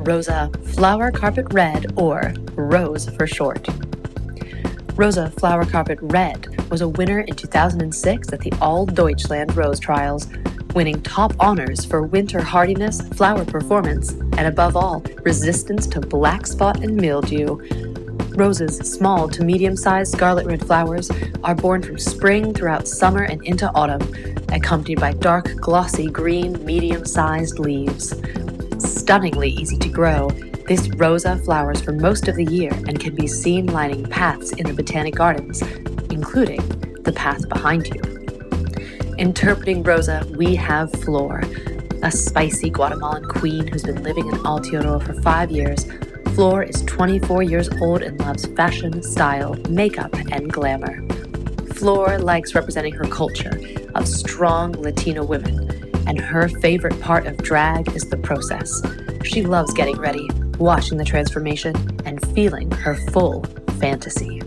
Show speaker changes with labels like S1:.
S1: Rosa Flower Carpet Red, or Rose for short. Rosa Flower Carpet Red was a winner in 2006 at the All Deutschland Rose Trials, winning top honors for winter hardiness, flower performance, and above all, resistance to black spot and mildew. Roses' small to medium-sized scarlet red flowers are born from spring throughout summer and into autumn, accompanied by dark, glossy green, medium-sized leaves. Stunningly easy to grow, this Rosa flowers for most of the year and can be seen lining paths in the Botanic Gardens, including the path behind you. Interpreting Rosa, we have Flor, a spicy Guatemalan queen who's been living in Aotearoa for 5 years. Flor is 24 years old and loves fashion, style, makeup, and glamour. Flor likes representing her culture of strong Latino women, and her favorite part of drag is the process. She loves getting ready, watching the transformation, and feeling her full fantasy.